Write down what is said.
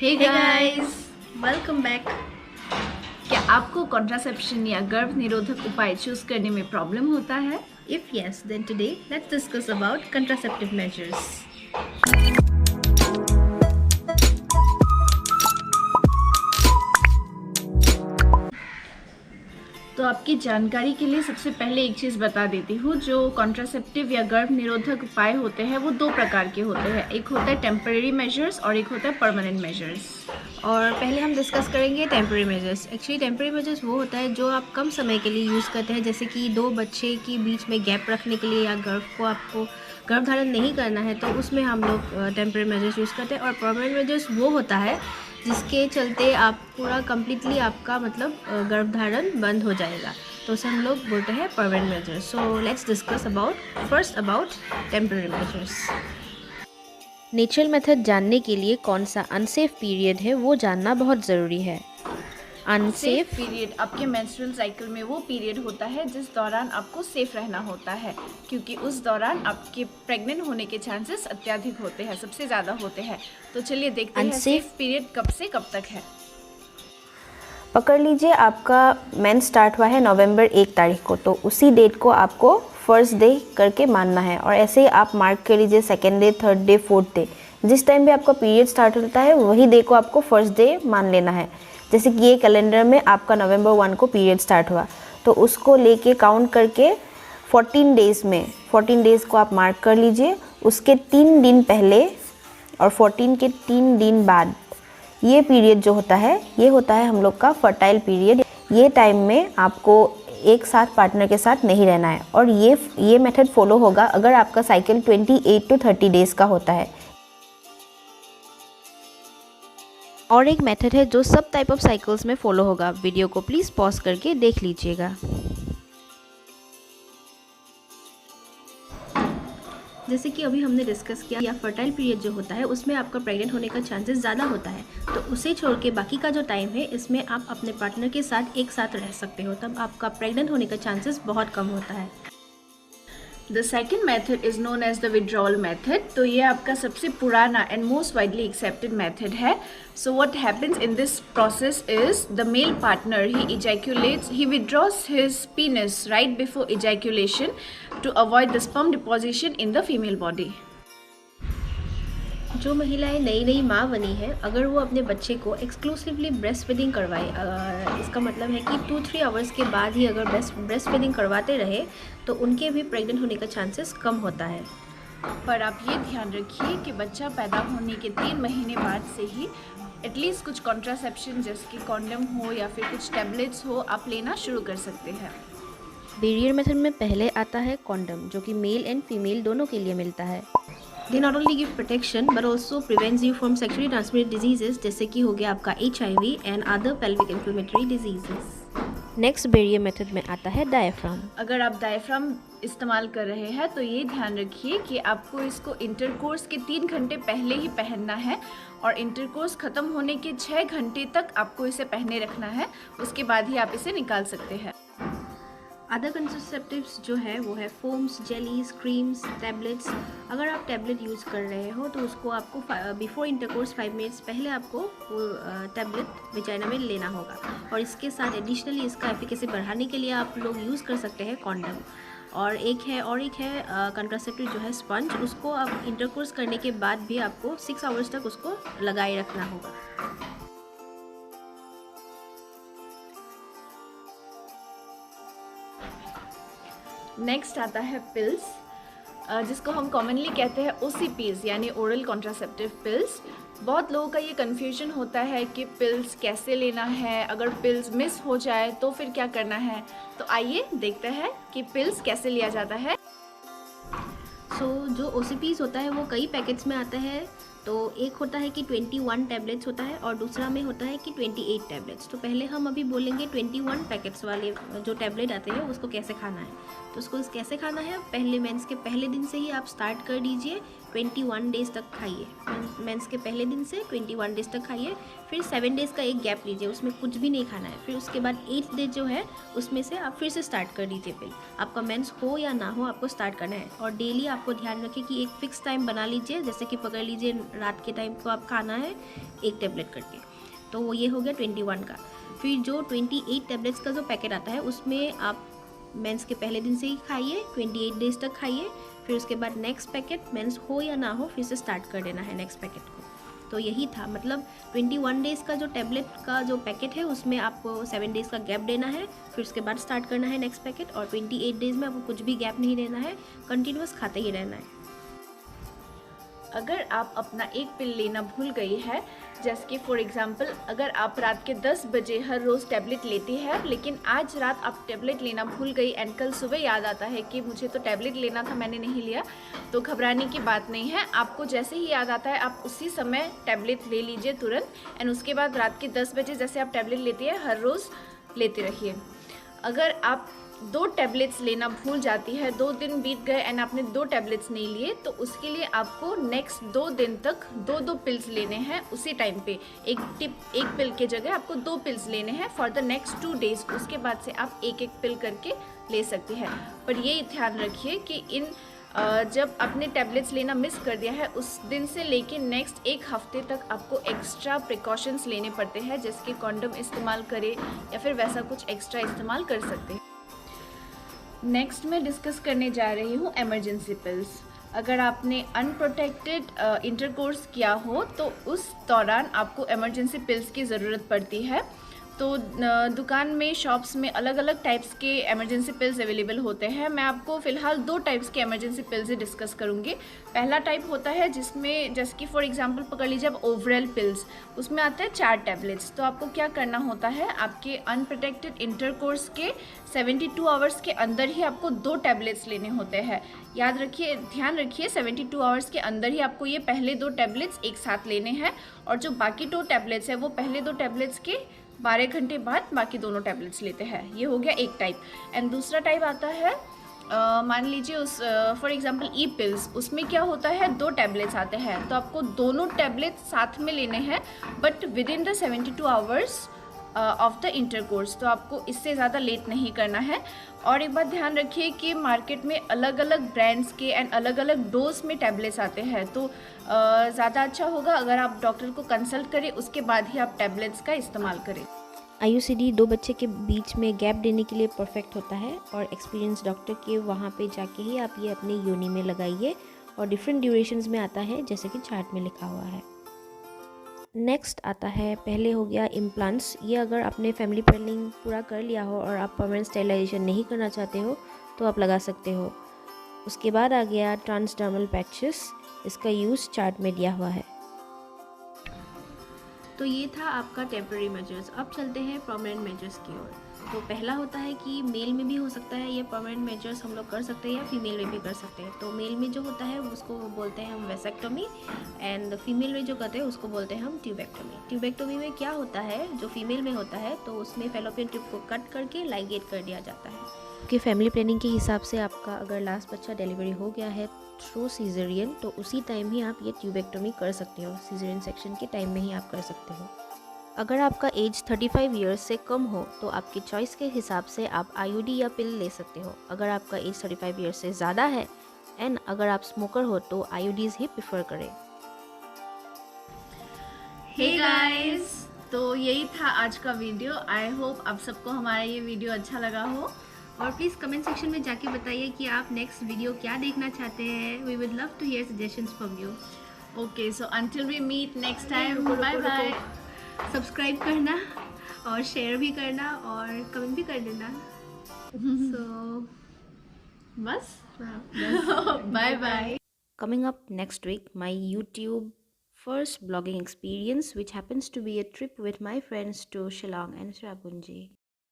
Hey guys, welcome back. क्या आपको contraception या गर्भ निरोधक उपाय चूज करने में प्रॉब्लम होता है? If yes, then today let's discuss about contraceptive measures. तो आपकी जानकारी के लिए सबसे पहले एक चीज़ बता देती हूँ। जो कॉन्ट्रासेप्टिव या गर्भ निरोधक उपाय होते हैं वो दो प्रकार के होते हैं। एक होता है टेम्परेरी मेजर्स और एक होता है परमानेंट मेजर्स। और पहले हम डिस्कस करेंगे temporary measures. Actually temporary measures वो होता है जो आप कम समय के लिए यूज़ करते हैं, जैसे कि दो बच्चे के बीच में गैप रखने के लिए या आपको गर्भ धारण नहीं करना है तो उसमें हम लोग टेम्परेरी मेजर्स यूज़ करते हैं। और परमानेंट मेजर्स वो होता है जिसके चलते आप पूरा कम्प्लीटली आपका मतलब गर्भधारण बंद हो जाएगा, तो उसे हम लोग बोलते हैं permanent measures. So let's discuss first about temporary measures. Natural method जानने के लिए कौन सा अनसेफ पीरियड है वो जानना बहुत ज़रूरी है। अनसेफ पीरियड आपके मेंस्ट्रुअल साइकिल में वो पीरियड होता है जिस दौरान आपको सेफ रहना होता है, क्योंकि उस दौरान आपके प्रेग्नेंट होने के चांसेस अत्यधिक होते हैं, सबसे ज़्यादा होते हैं। तो चलिए देखते हैं सेफ पीरियड कब से कब तक है। पकड़ लीजिए, आपका मेंस स्टार्ट हुआ है नवंबर 1 तारीख को, तो उसी डेट को आपको फर्स्ट डे करके मानना है। और ऐसे ही आप मार्क कर लीजिए second day, third day, fourth day, जिस टाइम भी आपका पीरियड स्टार्ट होता है वही डे को आपको फर्स्ट डे मान लेना है। जैसे कि ये कैलेंडर में आपका नवंबर 1 को पीरियड स्टार्ट हुआ, तो उसको लेके काउंट करके 14 डेज़ को आप मार्क कर लीजिए। उसके 3 दिन पहले और 14 के 3 दिन बाद ये पीरियड जो होता है ये होता है हम लोग का फर्टाइल पीरियड। ये टाइम में आपको एक साथ पार्टनर के साथ नहीं रहना है, और ये मेथड फॉलो होगा अगर आपका साइकिल 28 to 30 डेज़ का होता है। और एक मेथड है जो सब टाइप ऑफ साइकिल्स में फॉलो होगा। वीडियो को प्लीज़ पॉज करके देख लीजिएगा। जैसे कि अभी हमने डिस्कस किया, या फर्टाइल पीरियड जो होता है उसमें आपका प्रेग्नेंट होने का चांसेस ज़्यादा होता है, तो उसे छोड़ के बाकी का जो टाइम है इसमें आप अपने पार्टनर के साथ एक साथ रह सकते हो, तब आपका प्रेग्नेंट होने का चांसेस बहुत कम होता है। The second method is known as the withdrawal method. तो ये आपका सबसे पुराना and most widely accepted method है। So what happens in this process is the male partner he withdraws his penis right before ejaculation to avoid the sperm deposition in the female body. जो महिलाएं नई माँ बनी हैं, अगर वो अपने बच्चे को एक्सक्लूसिवली ब्रेस्ट फीडिंग करवाए, इसका मतलब है कि 2-3 आवर्स के बाद ही अगर ब्रेस्ट फीडिंग करवाते रहे तो उनके भी प्रेग्नेंट होने का चांसेस कम होता है। पर आप ये ध्यान रखिए कि बच्चा पैदा होने के 3 महीने बाद से ही एटलीस्ट कुछ कॉन्ट्रासेप्शन जैसे कि कॉन्डम हो या फिर कुछ टैबलेट्स हो आप लेना शुरू कर सकते हैं। बैरियर मेथड में पहले आता है कॉन्डम, जो कि मेल एंड फीमेल दोनों के लिए मिलता है। They not only give protection but also prevents you from sexually transmitted diseases, जैसे कि हो गया आपका HIV and other pelvic inflammatory diseases। Next barrier method में आता है डायफ्राम। अगर आप डायफ्राम इस्तेमाल कर रहे हैं तो ये ध्यान रखिए कि आपको इसको इंटरकोर्स के 3 घंटे पहले ही पहनना है, और इंटरकोर्स ख़त्म होने के 6 घंटे तक आपको इसे पहने रखना है। उसके बाद ही आप इसे निकाल सकते हैं। अदर कंट्रासेप्टिव्स जो है वो है फोम्स, जेलीज, क्रीम्स, टैबलेट्स। अगर आप टैबलेट यूज़ कर रहे हो तो उसको आपको बिफोर इंटरकोर्स 5 मिनट्स पहले आपको वो टैबलेट विजाइना में लेना होगा। और इसके साथ एडिशनली इसका एफिकेसी बढ़ाने के लिए आप लोग यूज़ कर सकते हैं कॉन्डम। और एक है कंट्रासेप्टिव जो है स्पंज, उसको आप इंटरकोर्स करने के बाद भी आपको 6 आवर्स तक उसको लगाए रखना होगा। नेक्स्ट आता है पिल्स, जिसको हम कॉमनली कहते हैं OCPs यानी ओरल कॉन्ट्रासेप्टिव पिल्स। बहुत लोगों का ये कन्फ्यूजन होता है कि पिल्स कैसे लेना है, अगर पिल्स मिस हो जाए तो फिर क्या करना है। तो आइए देखते हैं कि पिल्स कैसे लिया जाता है। जो OCPs होता है वो कई पैकेट्स में आता है। तो एक होता है कि 21 टैबलेट्स होता है और दूसरा में होता है कि 28 टैबलेट्स। तो पहले हम अभी बोलेंगे 21 पैकेट्स वाले जो टैबलेट आते हैं उसको कैसे खाना है। तो उसको कैसे खाना है, पहले मेंस के पहले दिन से ही आप स्टार्ट कर दीजिए 21 डेज़ तक खाइए। मेंस के पहले दिन से 21 डेज़ तक खाइए। फिर 7 डेज़ का एक गैप लीजिए, उसमें कुछ भी नहीं खाना है। फिर उसके बाद 8th डे जो है उसमें से आप फिर से स्टार्ट कर दीजिए पिल। आपका मेंस हो या ना हो, आपको स्टार्ट करना है। और डेली आपको ध्यान रखिए कि एक फ़िक्स टाइम बना लीजिए, जैसे कि पकड़ लीजिए रात के टाइम को आप खाना है 1 टेबलेट करके। तो वो ये हो गया 21 का। फिर जो 28 टेबलेट्स का जो पैकेट आता है उसमें आप मेंस के पहले दिन से ही खाइए, 28 डेज़ तक खाइए। फिर उसके बाद नेक्स्ट पैकेट मेंस हो या ना हो फिर से स्टार्ट कर देना है नेक्स्ट पैकेट को। तो यही था, मतलब 21 डेज़ का जो टैबलेट का जो पैकेट है उसमें आपको 7 डेज़ का गैप देना है, फिर उसके बाद स्टार्ट करना है नेक्स्ट पैकेट। और 28 डेज़ में आपको कुछ भी गैप नहीं देना है, कंटिन्यूस खाते ही रहना है। अगर आप अपना एक पिल लेना भूल गई है, जैसे कि फॉर एग्जांपल अगर आप रात के 10 बजे हर रोज़ टैबलेट लेती है, लेकिन आज रात आप टैबलेट लेना भूल गई एंड कल सुबह याद आता है कि मुझे तो टैबलेट लेना था, मैंने नहीं लिया, तो घबराने की बात नहीं है। आपको जैसे ही याद आता है आप उसी समय टैबलेट ले लीजिए तुरंत, एंड उसके बाद रात के 10 बजे जैसे आप टैबलेट लेती है हर रोज़ लेते रहिए। अगर आप 2 टैबलेट्स लेना भूल जाती है, 2 दिन बीत गए एंड आपने 2 टैबलेट्स नहीं लिए, तो उसके लिए आपको नेक्स्ट 2 दिन तक 2-2 पिल्स लेने हैं उसी टाइम पे। एक पिल के जगह आपको 2 पिल्स लेने हैं फॉर द नेक्स्ट 2 डेज़। उसके बाद से आप एक पिल करके ले सकती हैं। पर ये ध्यान रखिए कि जब आपने टैबलेट्स लेना मिस कर दिया है उस दिन से लेके नेक्स्ट 1 हफ्ते तक आपको एक्स्ट्रा प्रिकॉशंस लेने पड़ते हैं, जैसे कि कॉन्डम इस्तेमाल करें या फिर वैसा कुछ एक्स्ट्रा इस्तेमाल कर सकते हैं। नेक्स्ट मैं डिस्कस करने जा रही हूँ इमरजेंसी पिल्स। अगर आपने अनप्रोटेक्टेड इंटरकोर्स किया हो तो उस दौरान आपको इमरजेंसी पिल्स की ज़रूरत पड़ती है। तो दुकान में, शॉप्स में अलग अलग टाइप्स के इमरजेंसी पिल्स अवेलेबल होते हैं। मैं आपको फ़िलहाल 2 टाइप्स के इमरजेंसी पिल्स ही डिस्कस करूँगी। पहला टाइप होता है जिसमें, जैसे कि फॉर एग्जांपल पकड़ लीजिए आप ओवरॉल पिल्स, उसमें आते हैं 4 टैबलेट्स। तो आपको क्या करना होता है, आपके अनप्रोटेक्टेड इंटरकोर्स के 72 आवर्स के अंदर ही आपको 2 टैबलेट्स लेने होते हैं। याद रखिए, ध्यान रखिए, 72 आवर्स के अंदर ही आपको ये पहले 2 टैबलेट्स एक साथ लेने हैं, और जो बाकी 2 टैबलेट्स है वो पहले 2 टैबलेट्स के 12 घंटे बाद बाकी दोनों टैबलेट्स लेते हैं। ये हो गया एक टाइप। एंड दूसरा टाइप आता है, मान लीजिए उस फॉर एग्जांपल ई पिल्स, उसमें क्या होता है 2 टैबलेट्स आते हैं, तो आपको दोनों टैबलेट्स साथ में लेने हैं but with in the 72 hours of the intercourse. तो आपको इससे ज़्यादा लेट नहीं करना है। और एक बात ध्यान रखिए कि मार्केट में अलग अलग ब्रांड्स के एंड अलग अलग डोज में टैबलेट्स आते हैं, तो ज़्यादा अच्छा होगा अगर आप डॉक्टर को कंसल्ट करें, उसके बाद ही आप टैबलेट्स का इस्तेमाल करें। IUCD 2 बच्चे के बीच में गैप देने के लिए परफेक्ट होता है, और एक्सपीरियंस डॉक्टर के वहाँ पे जाके ही आप ये अपनी योनि में लगाइए, और डिफरेंट ड्यूरेशंस में आता है जैसे कि चार्ट में लिखा हुआ है। नेक्स्ट आता है, पहले हो गया इम्प्लांट्स। ये अगर आपने फैमिली प्लानिंग पूरा कर लिया हो और आप परमानेंट स्टेरिलाइजेशन नहीं करना चाहते हो तो आप लगा सकते हो। उसके बाद आ गया ट्रांसडर्मल पैचेस, इसका यूज़ चार्ट में दिया हुआ है। तो ये था आपका टेम्पररी मेजर्स। अब चलते हैं परमानेंट मेजर्स की ओर। तो पहला होता है कि मेल में भी हो सकता है ये परमानेंट मेजर्स हम लोग कर सकते हैं, या फीमेल में भी कर सकते हैं। तो मेल में जो होता है उसको बोलते हैं हम वेसेक्टोमी, एंड फीमेल में जो करते हैं उसको बोलते हैं हम ट्यूबेक्टोमी। ट्यूबेक्टोमी में क्या होता है, जो फीमेल में होता है तो उसमें फैलोपियन ट्यूब को कट करके लाइगेट कर दिया जाता है। कि फैमिली प्लानिंग के हिसाब से आपका अगर लास्ट बच्चा डिलीवरी हो गया है थ्रू सीजरियन, तो उसी टाइम ही आप ये ट्यूबेक्टोमी कर सकते हो। सीजरियन सेक्शन के टाइम में ही आप कर सकते हो। अगर आपका एज 35 ईयर्स से कम हो तो आपकी चॉइस के हिसाब से आप IUD या पिल ले सकते हो। अगर आपका एज 35 ईयर्स से ज़्यादा है एंड अगर आप स्मोकर हो तो IUDs ही प्रेफर करें। हे गाइस, तो यही था आज का वीडियो। आई होप आप सबको हमारा ये वीडियो अच्छा लगा हो, और प्लीज़ कमेंट सेक्शन में जाके बताइए कि आप नेक्स्ट वीडियो क्या देखना चाहते हैं। We would love to hear suggestions from you. Okay, so until we meet next time, bye bye. Subscribe करना और शेयर भी करना और कमेंट भी कर देना। सो बस bye bye. Coming up next week, my YouTube first blogging experience, which happens to be a trip with my friends to Shillong and Cherrapunji.